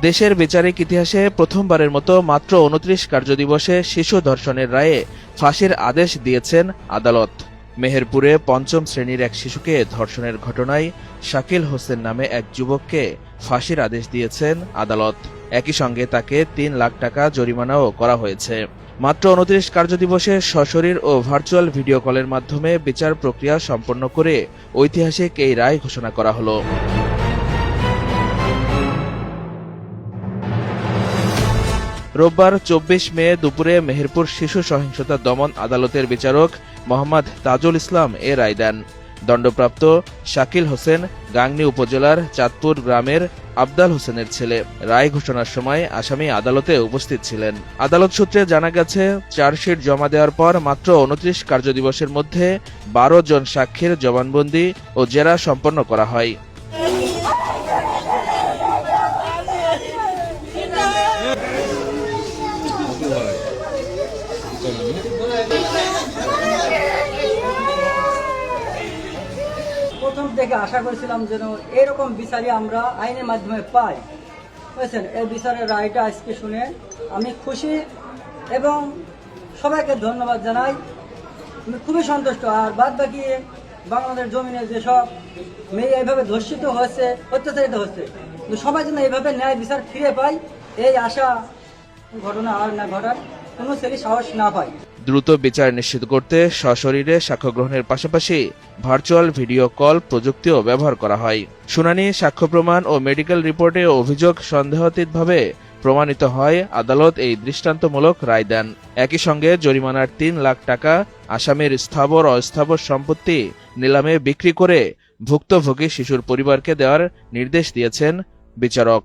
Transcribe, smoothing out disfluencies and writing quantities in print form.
দেশের বিচারিক ইতিহাসে প্রথমবারের মতো মাত্র ২৯ কার্যদিবসে শিশু ধর্ষণের রায়ে ফাঁসির আদেশ দিয়েছেন আদালত। মেহেরপুরে পঞ্চম শ্রেণীর এক শিশুকে ধর্ষণের ঘটনায় শাকিল হোসেন নামে এক যুবককে ফাঁসির আদেশ দিয়েছেন আদালত। একই সঙ্গে তাকে ৩ লাখ টাকা জরিমানাও করা হয়েছে। মাত্র ২৯ কার্যদিবসে সশরীর ও ভার্চুয়াল ভিডিও কলের মাধ্যমে বিচার প্রক্রিয়া সম্পন্ন করে ঐতিহাসিক এই রায় ঘোষণা করা হলো। রোববার ২৪ মে দুপুরে মেহেরপুর শিশু সহিংসতা দমন আদালতের বিচারক মোহাম্মদ তাজুল ইসলাম এ রায় দেন। দণ্ডপ্রাপ্ত শাকিল হোসেন গাংনী উপজেলার চাঁদপুর গ্রামের আবদাল হোসেনের ছেলে। রায় ঘোষণার সময় আসামি আদালতে উপস্থিত ছিলেন। আদালত সূত্রে জানা গেছে, চার্জশিট জমা দেওয়ার পর মাত্র ২৯ কার্যদিবসের মধ্যে ১২ জন সাক্ষীর জবানবন্দি ও জেরা সম্পন্ন করা হয়। প্রথম থেকে আশা করেছিলাম যেন এরকম বিচারই আমরা আইনের মাধ্যমে পাই। বুঝছেন, এই বিচারের রায়টা আজকে শুনে আমি খুশি এবং সবাইকে ধন্যবাদ জানাই। আমি খুবই সন্তুষ্ট। আর বাদ বাকি বাংলাদেশ জমিনে যেসব মেয়ে এইভাবে ধর্ষিত হচ্ছে, অত্যাচারিত হচ্ছে, কিন্তু সবাই যেন এইভাবে ন্যায় বিচার ফিরে পায়, এই আশা ঘটনা আর না ঘটার কোনো ছেলে সাহস না পায়। দ্রুত বিচার নিশ্চিত করতে সশরীরে সাক্ষ্য গ্রহণের পাশাপাশি ভার্চুয়াল ভিডিও কল প্রযুক্তিও ব্যবহার করা হয়। শুনানি, সাক্ষ্য প্রমাণ ও মেডিকেল রিপোর্টে অভিযোগ সন্দেহাতীতভাবে প্রমাণিত হয়। আদালত এই দৃষ্টান্তমূলক রায় দেন। একই সঙ্গে জরিমানার ৩ লাখ টাকা আসামির স্থাবর অস্থাবর সম্পত্তি নিলামে বিক্রি করে ভুক্তভোগী শিশুর পরিবারকে দেওয়ার নির্দেশ দিয়েছেন বিচারক।